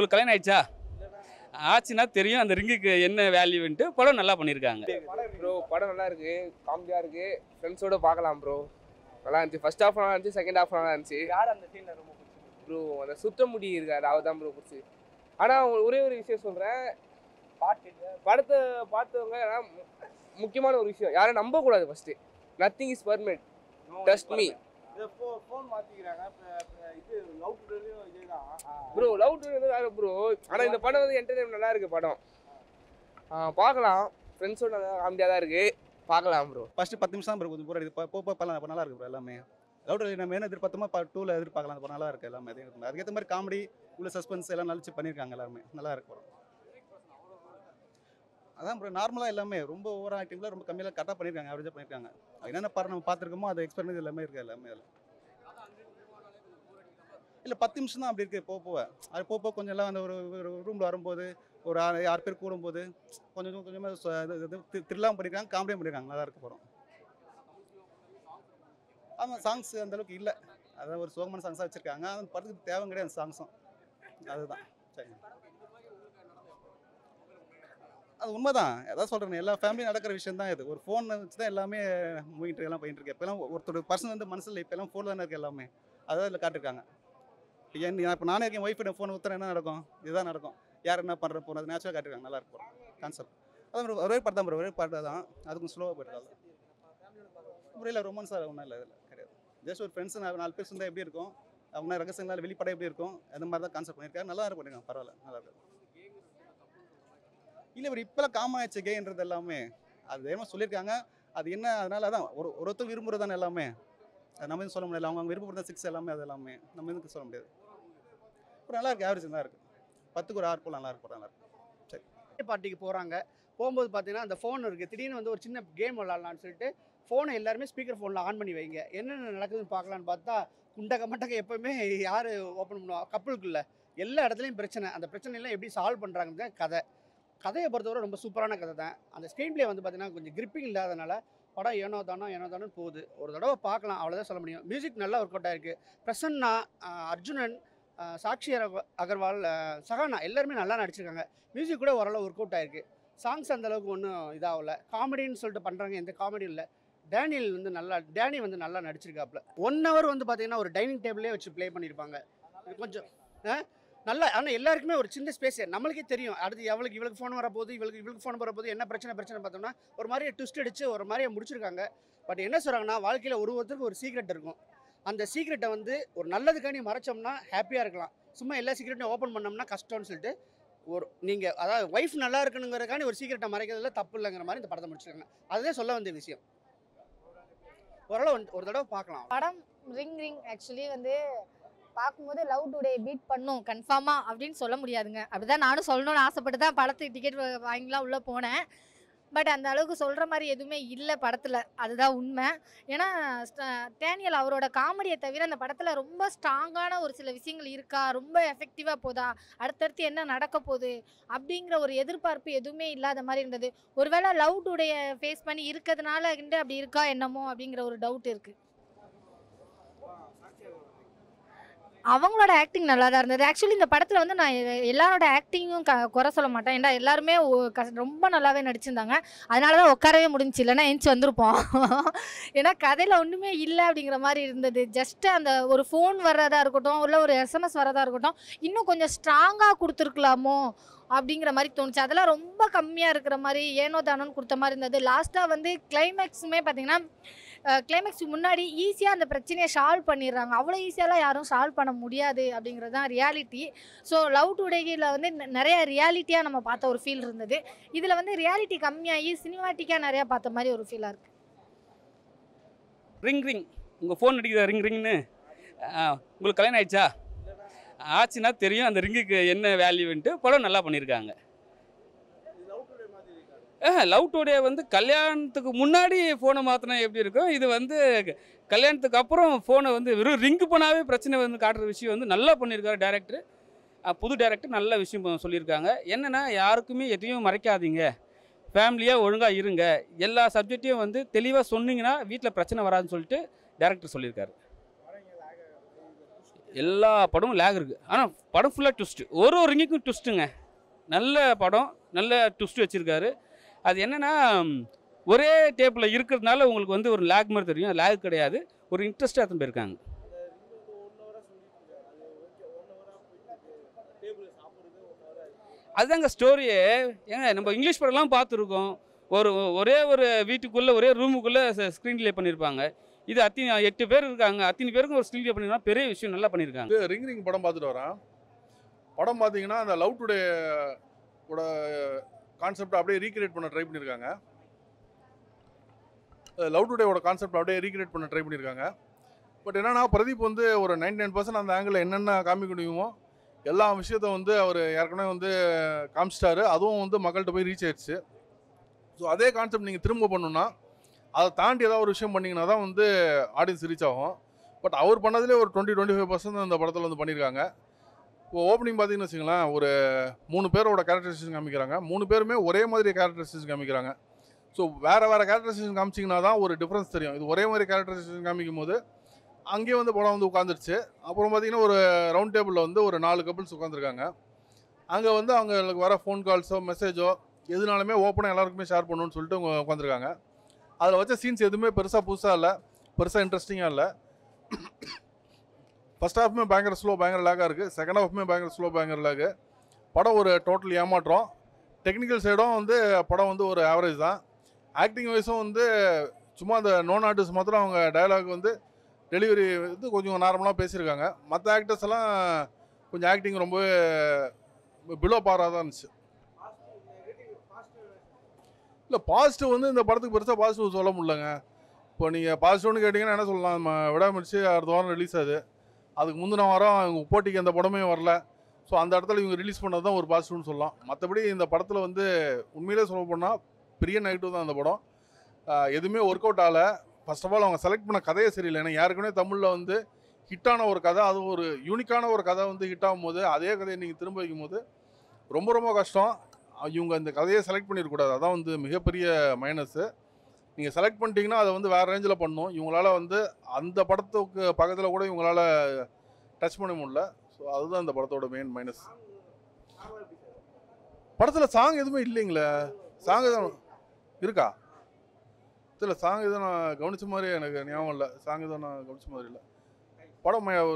உங்களுக்கு கல்யாணம் ஆயிடுச்சா? ஆச்சுன்னா தெரியும் அந்த ரிங்குக்கு என்ன வேல்யூன்ட்டு. படம் நல்லா பண்ணியிருக்காங்க. ப்ரோ படம் நல்லா இருக்கு, காமெடியா இருக்கு, ஃப்ரெண்ட்ஸோட பார்க்கலாம் ப்ரோ. நல்லா இருந்துச்சு. ஃபர்ஸ்ட் ஹாஃப் நல்லா இருந்துச்சு, செகண்ட் ஹாஃப் நல்லா இருந்துச்சு. யார் அந்த சீன்ல ரொம்ப பிடிச்சிருக்கு ப்ரோ அந்த சுத்த முடி இருக்காரு, அவர் தான் ப்ரோ பிடிச்சி. ஆனால் ஒரே ஒரு விஷயம் சொல்கிறேன், படத்தை பார்த்தவங்க முக்கியமான ஒரு விஷயம், யாரும் நம்பக்கூடாது. First nothing is permanent, trust me. Phone மாத்திக்கிறாங்க. இது லவ் டுடேலயும் இதேதான் ப்ரோ. லவ் டுடே வந்து வேறு ப்ரோ. ஆனால் இந்த படம் வந்து என்டர்டைன்மெண்ட் நல்லா இருக்கு. படம் பார்க்கலாம், ஃப்ரெண்ட்ஸோட நல்லா காமெடியாக தான் இருக்கு, பார்க்கலாம் ப்ரோ. ஃபஸ்ட்டு 10 நிமிஷம் தான் ப்ரோ கொஞ்சம் போர் அடிக்குது. போக நல்லா இருக்கு ப்ரோ. எல்லாமே லவ் நம்ம என்ன எதிர்பார்த்தோமோ 2ல் எதிர்பார்க்கலாம். அந்த படம் நல்லா இருக்கு. எல்லாமே அதுக்கேற்ற மாதிரி காமெடி உள்ள சஸ்பென்ஸ் எல்லாம் நல்லா பண்ணியிருக்காங்க. எல்லாருமே நல்லா இருக்கு படம். அதான் ப்ரோ நார்மலாக எல்லாமே ரொம்ப ஓவர் ஆக்டிங்கில் ரொம்ப கம்மியாக கரெக்டாக பண்ணியிருக்காங்க. ஆவரேஜாக பண்ணியிருக்காங்க. என்னென்ன படம் நம்ம பார்த்துருக்கோமோ அதை எக்ஸ்பெரிமெண்ட் எல்லாமே இருக்குது. எல்லாமே அதில் இல்லை 10 நிமிஷம் தான் அப்படி இருக்குது. போக அது போக கொஞ்சம் எல்லாம் அந்த ஒரு ரூமில் வரும்போது ஒரு 6 பேர் கூடும்போது கொஞ்சமாக த்ரில்லாகவும் பண்ணியிருக்காங்க, காமெடியும் பண்ணியிருக்காங்க. நல்லா இருக்கு படம். ஆமாம், சாங்ஸ் அந்தளவுக்கு இல்லை. அதான் ஒரு சோகமான சாங்ஸாக வச்சுருக்காங்க. அந்த படத்துக்கு தேவை கிடையாது அந்த சாங்ஸும். அதுதான் சரி. அது உண்மைதான். எதாவது சொல்கிறேன், எல்லா ஃபேமிலியும் நடக்கிற விஷயம் தான் இது. ஒரு ஃபோன் வச்சு தான் எல்லாமே மூவிட்டு எல்லாம் போயிட்டு இருக்கு. இப்போலாம் ஒருத்தர் பர்சன் வந்து மனசில் இப்போலாம் ஃபோன் தானே இருக்குது எல்லாமே. அதான் இதில் காட்டிருக்காங்க. இப்போ நானே இருக்கேன், ஒய்ஃபை ஃபோன் ஊற்றுறேன், என்ன நடக்கும்? இதுதான் நடக்கும். யார் என்ன பண்ணுற போகிறது நேச்சுரலாக காட்டிருக்காங்க. நல்லா இருக்கும் கான்செப்ட். அதான் ஒரே பாட்டு தான் ப்ரோ, ஒரே பாட்டு தான். அதுக்கும் ஸ்லோவாக போயிட்டு முறையில் ரொமான்ஸாக ஒன்றும் இல்லை, இதில் கிடையாது. ஜஸ்ட் ஒரு ஃப்ரெண்ட்ஸ் 4 பேர் இருந்தால் எப்படி இருக்கும், அவங்க ரகசியங்களால் வெளிப்படம் எப்படி இருக்கும், அந்த மாதிரி தான் கான்செப்ட் பண்ணியிருக்காரு. நல்லா இருக்கும் பண்ணியிருக்காங்க. பரவாயில்ல, நல்லா இருக்கும். இல்லை இவர் இப்போலாம் காமன் ஆயிடுச்சு கேன்றது எல்லாமே. அது என்னமோ சொல்லியிருக்காங்க. அது என்ன அதனால தான் ஒருத்தர் விரும்புகிறது தானே எல்லாமே. அது நம்ம எதுவும் சொல்ல முடியாது. அவங்க விருப்பப்படுற 6 எல்லாமே அது எல்லாமே நம்ம எதுக்கு சொல்ல முடியாது. அப்புறம் நல்லா இருக்குது, ஆவரேஜ் தான் இருக்குது. 10க்கு ஒரு 6 போல் நல்லா இருக்கும். நல்லா இருக்கும். சரி, பார்ட்டிக்கு போகிறாங்க. போகும்போது பார்த்தீங்கன்னா அந்த ஃபோன் இருக்குது. திடீர்னு வந்து ஒரு சின்ன கேம் விளாட்லான்னு சொல்லிட்டு ஃபோனை எல்லாருமே ஸ்பீக்கர் ஃபோனில் ஆன் பண்ணி வைங்க, என்னென்ன நடக்குதுன்னு பார்க்கலான்னு பார்த்தா குண்டக்க மட்டக்க எப்போவுமே யார் ஓப்பன் பண்ணுவா? கப்பலுக்குள்ள எல்லா இடத்துலையும் பிரச்சனை. அந்த பிரச்சனையெல்லாம் எப்படி சால்வ் பண்ணுறாங்கன்னு தான் கதையை பொறுத்தவரை ரொம்ப சூப்பரான கதை தான். அந்த ஸ்க்ரீன் பிளே வந்து பார்த்தீங்கன்னா கொஞ்சம் கிரிப்பிங் இல்லாதனால படம் ஏனோ தானோன்னு போகுது. ஒரு தடவை பார்க்கலாம், அவ்வளோதான் சொல்ல முடியும். மியூசிக் நல்லா ஒர்க் அவுட் ஆகிருக்கு. பிரசன்னா, அர்ஜுனன், சாக்ஷி அகர்வால், சஹானா எல்லாருமே நல்லா நடிச்சிருக்காங்க. மியூசிக் கூட ஓரளவு ஒர்க் அவுட் ஆகிருக்கு. சாங்ஸ் அந்தளவுக்கு ஒன்றும் இதாகல. காமெடின்னு சொல்லிட்டு பண்ணுறாங்க, எந்த காமெடியும் இல்லை. டேனி வந்து நல்லா நடிச்சிருக்காப்புல. 1 ஹவர் வந்து பார்த்தீங்கன்னா ஒரு டைனிங் டேபிளே வச்சு ப்ளே பண்ணியிருப்பாங்க. கொஞ்சம் நல்லா. ஆனால் எல்லாருக்குமே ஒரு சின்ன ஸ்பேஸ். நம்மளுக்கே தெரியும் அடுத்து இவளுக்கு ஃபோன் வரப்போகுது, இவளுக்கு ஃபோன் வரப்போகுது, என்ன பிரச்சனை பார்த்தோம்னா ஒரு மாதிரியே ட்விஸ்ட் அடித்து ஒரு மாதிரியே முடிச்சிருக்காங்க. பட் என்ன சொல்கிறாங்கன்னா, வாழ்க்கையில் ஒருத்தருக்கு ஒரு சீக்ரெட் இருக்கும். அந்த சீக்ரெட்டை வந்து ஒரு நல்லதுக்காண்டி மறைச்சோம்னா ஹாப்பியாக இருக்கலாம். சும்மா எல்லா சீக்ரெட்டையும் ஓப்பன் பண்ணோம்னா கஷ்டம்னு சொல்லிட்டு நீங்கள் அதாவது ஒய்ஃப் நல்லா இருக்கணுங்கிறதுக்காண்டி ஒரு சீக்ரெட்டை மறைக்கிறதுல தப்பு இல்லைங்கிற மாதிரி இந்த படத்தை முடிச்சிருக்காங்க. அதுதான் சொல்ல வந்த விஷயம். ஓரளவு ஒரு தடவை பார்க்கலாம். படம் ரிங் ஆக்சுவலி வந்து பார்க்கும்போது லவ் டுடே பீட் பண்ணும் கன்ஃபார்மாக அப்படின்னு சொல்ல முடியாதுங்க. அப்படிதான் நானும் சொல்லணும்னு ஆசைப்பட்டு தான் படத்துக்கு டிக்கெட் வாங்கிலாம் உள்ளே போனேன். பட் அந்த அளவுக்கு சொல்கிற மாதிரி எதுவுமே இல்லை படத்தில், அதுதான் உண்மை. ஏன்னா டேனியல் அவரோட காமெடியை தவிர அந்த படத்தில் ரொம்ப ஸ்ட்ராங்கான ஒரு சில விஷயங்கள் இருக்கா, ரொம்ப எஃபெக்டிவாக போதா, அடுத்தடுத்து என்ன நடக்க போகுது அப்படிங்கிற ஒரு எதிர்பார்ப்பு எதுவுமே இல்லாத மாதிரி இருந்தது. ஒருவேளை லவ் டுடேயை ஃபேஸ் பண்ணி இருக்கிறதுனால அப்படி இருக்கா என்னமோ அப்படிங்கிற ஒரு டவுட் இருக்குது. அவங்களோட ஆக்டிங் நல்லா தான் இருந்தது. ஆக்சுவலி இந்த படத்தில் வந்து நான் எல்லாரோட ஆக்டிங்கும் குறை சொல்ல மாட்டேன். ஏன்னா எல்லாருமே ரொம்ப நல்லாவே நடிச்சிருந்தாங்க. அதனால தான் உட்காரவே முடிஞ்சிச்சு, இல்லைன்னா எந்திச்சு வந்திருப்போம். ஏன்னா கதையில் ஒன்றுமே இல்லை அப்படிங்கிற மாதிரி இருந்தது. ஜஸ்ட்டு அந்த ஒரு ஃபோன் வர்றதா இருக்கட்டும், இல்லை ஒரு எஸ்எம்எஸ் வர்றதா இருக்கட்டும், இன்னும் கொஞ்சம் ஸ்ட்ராங்காக கொடுத்துருக்கலாமோ அப்படிங்கிற மாதிரி தோணுச்சு. அதெல்லாம் ரொம்ப கம்மியாக இருக்கிற மாதிரி ஏனோ தானோன்னு கொடுத்த மாதிரி இருந்தது. லாஸ்ட்டாக வந்து கிளைமேக்ஸுமே பார்த்திங்கன்னா கிளைமேக்ஸுக்கு முன்னாடி ஈஸியாக அந்த பிரச்சனையை சால்வ் பண்ணிடுறாங்க. அவ்வளோ ஈஸியாலாம் யாரும் சால்வ் பண்ண முடியாது அப்படிங்கிறது தான் ரியாலிட்டி. ஸோ லவ் டுடேயில் வந்து நிறைய ரியாலிட்டியாக நம்ம பார்த்த ஒரு ஃபீல் இருந்தது. இதில் வந்து ரியாலிட்டி கம்மியாகி சினிமாட்டிக்காக நிறையா பார்த்த மாதிரி ஒரு ஃபீலாக இருக்குது. ரிங் உங்கள் ஃபோன் அடிக்குதா ரிங்னு? உங்களுக்கு கல்யாணம் ஆயிடுச்சா? ஆச்சுன்னா தெரியும் அந்த ரிங்குக்கு என்ன வேல்யூன்ட்டு. படம் நல்லா பண்ணியிருக்காங்க. லவ் டுடே வந்து கல்யாணத்துக்கு முன்னாடி ஃபோனை மாற்றினா எப்படி இருக்கும், இது வந்து கல்யாணத்துக்கு அப்புறம் ஃபோனை வந்து வெறும் ரிங்கு பண்ணாவே பிரச்சனை வந்து காட்டுற விஷயம் வந்து நல்லா பண்ணியிருக்காரு டேரக்டர். புது டேரக்டர் நல்ல விஷயம் சொல்லியிருக்காங்க. என்னென்னா யாருக்குமே எதையும் மறைக்காதீங்க, ஃபேமிலியாக ஒழுங்காக இருங்க, எல்லா சப்ஜெக்டையும் வந்து தெளிவாக சொன்னீங்கன்னா வீட்டில் பிரச்சனை வராதுன்னு சொல்லிட்டு டேரக்டர் சொல்லியிருக்காரு. எல்லா படமும் லேக் இருக்குது. ஆனால் படம் ஃபுல்லாக ட்விஸ்ட்டு, ஒரு ரிங்குக்கும் ட்விஸ்ட்டுங்க. நல்ல படம், நல்ல ட்விஸ்ட் வச்சுருக்காரு. அது என்னென்னா ஒரே டேப்பில் இருக்கிறதுனால உங்களுக்கு வந்து ஒரு லேக் மாதிரி தெரியும். லேக் கிடையாது, ஒரு இன்ட்ரெஸ்ட்டாக எடுத்துன்னு போயிருக்காங்க. அதுதாங்க ஸ்டோரியே. ஏங்க நம்ம இங்கிலீஷ் படம்லாம் பார்த்துருக்கோம், ஒரே ஒரு வீட்டுக்குள்ளே ஒரே ரூமுக்குள்ளே ஸ்க்ரீன் ப்ளே பண்ணியிருப்பாங்க. இது 8 பேர் இருக்காங்க, அத்தனை பேருக்கும் ஒரு ஸ்க்ரீன் ப்ளே பண்ணியிருக்காங்க. பெரிய விஷயம், நல்லா பண்ணியிருக்காங்க. ரிங் படம் பார்த்துட்டு வரேன். படம் பார்த்தீங்கன்னா அந்த லவ் டுடே ஓட கான்செப்ட் அப்படியே ரீக்ரியேட் பண்ண ட்ரை பண்ணியிருக்காங்க. லவ் டுடேவோட கான்செப்ட் அப்படியே ரீக்ரியேட் பண்ண ட்ரை பண்ணியிருக்காங்க. பட் என்னன்னா பிரதீப் வந்து ஒரு 99% அந்த ஆங்கிளில் என்னென்ன காமிக்க முடியுமோ எல்லா விஷயத்த வந்து அவர் ஏற்கனவே வந்து காமிச்சிட்டாரு. அதுவும் வந்து மக்கள்கிட்ட போய் ரீச் ஆயிடுச்சு. ஸோ அதே கான்செப்ட் நீங்கள் திரும்ப பண்ணணுன்னா அதை தாண்டி ஏதாவது ஒரு விஷயம் பண்ணிங்கன்னா தான் வந்து ஆடியன்ஸ் ரீச் ஆகும். பட் அவர் பண்ணதுலேயே ஒரு 20-25% அந்த படத்தில் வந்து பண்ணியிருக்காங்க. இப்போ ஓப்பனிங் பார்த்தீங்கன்னு வச்சுங்களேன், ஒரு 3 பேரோட கேரக்டரைசேஷன் காமிக்கிறாங்க. 3 பேருமே ஒரே மாதிரி கேரக்டரைசேஷன் காமிக்கிறாங்க. ஸோ வேறு கேரக்டரைசேஷன் காமிச்சிங்கன்னா தான் ஒரு டிஃப்ரென்ஸ் தெரியும். இது ஒரே மாதிரி கேரக்டரைசேஷன் காமிக்கும் போது அங்கேயே வந்து படம் வந்து உட்காந்துருச்சு. அப்புறம் பார்த்திங்கன்னா ஒரு ரவுண்ட் டேபிளில் வந்து ஒரு 4 கப்பிள்ஸ் உட்காந்துருக்காங்க. அங்கே வந்து அவங்களுக்கு வர ஃபோன் கால்ஸோ மெசேஜோ எதுனாலுமே ஓப்பனாக எல்லாருக்குமே ஷேர் பண்ணணும்னு சொல்லிட்டு அவங்க உட்காந்துருக்காங்க. அதில் வச்ச சீன்ஸ் எதுவுமே பெருசாக புதுசாக இல்லை, பெருசாக இன்ட்ரெஸ்டிங்காக இல்லை. ஃபஸ்ட் ஹாஃப்மே பயங்கர ஸ்லோ, பயங்கர லேக்காக இருக்குது. செகண்ட் ஹாஃப்மே பயங்கர ஸ்லோ, பயங்கர லேக்கு. படம் ஒரு டோட்டல் ஏமாற்றம். டெக்னிக்கல் சைடும் வந்து படம் வந்து ஒரு ஆவரேஜ் தான். ஆக்டிங் வைஸும் வந்து சும்மா அந்த நோன் ஆர்டிஸ்ட் மாத்திரம் அவங்க டயலாக் வந்து டெலிவரி வந்து கொஞ்சம் நார்மலாக பேசியிருக்காங்க. மற்ற ஆக்டர்ஸ் எல்லாம் கொஞ்சம் ஆக்டிங் ரொம்ப பிலோ பாராக தான் இருந்துச்சு. இல்லை பாசிட்டிவ் வந்து இந்த படத்துக்கு பெருசாக பாசிட்டிவ் சொல்ல முடியலங்க. இப்போ நீங்கள் பாசிட்டிவ்னு கேட்டிங்கன்னா என்ன சொல்லலாம், நம்ம விடாமுடிச்சு அடுத்த வாரம் ரிலீஸ் ஆகுது. அதுக்கு முந்தின வாரம் அவங்க போட்டிக்கு அந்த படமே வரல. ஸோ அந்த இடத்துல இவங்க ரிலீஸ் பண்ணது தான் ஒரு பாசிட்டிவ்னு சொல்லலாம். மற்றபடி இந்த படத்தில் வந்து உண்மையிலே சொல்ல போனால் பெரிய நெகட்டிவ் தான் இந்த படம். எதுவுமே ஒர்க் அவுட் ஆகலை. ஃபர்ஸ்ட் ஆஃப் ஆல் அவங்க செலக்ட் பண்ண கதையே சரியில்லை. ஏன்னா ஏற்கனவே தமிழில் வந்து ஹிட்டான ஒரு கதை, அது ஒரு யூனிக்கான ஒரு கதை வந்து ஹிட் ஆகும்போது அதே கதையை நீங்கள் திரும்ப வைக்கும் போது ரொம்ப ரொம்ப கஷ்டம். இவங்க இந்த கதையை செலக்ட் பண்ணிடக்கூடாது, அதான் வந்து மிகப்பெரிய மைனஸு. நீங்கள் செலக்ட் பண்ணிட்டீங்கன்னா அதை வந்து வேறு ரேஞ்சில் பண்ணணும். இவங்களால வந்து அந்த படத்துக்கு பக்கத்தில் கூட இவங்களால டச் பண்ண முடியல. ஸோ அதுதான் இந்த படத்தோட மெயின் மைனஸ். படத்தில் சாங் எதுவுமே இல்லைங்களே. சாங் எதுவும் இருக்கா? இல்லை, சாங் எதுவும் நான் கவனித்த மாதிரி எனக்கு ஞாபகம் இல்லை. சாங் எதுவும் நான் கவனித்த மாதிரி இல்லை. படம் ஒரு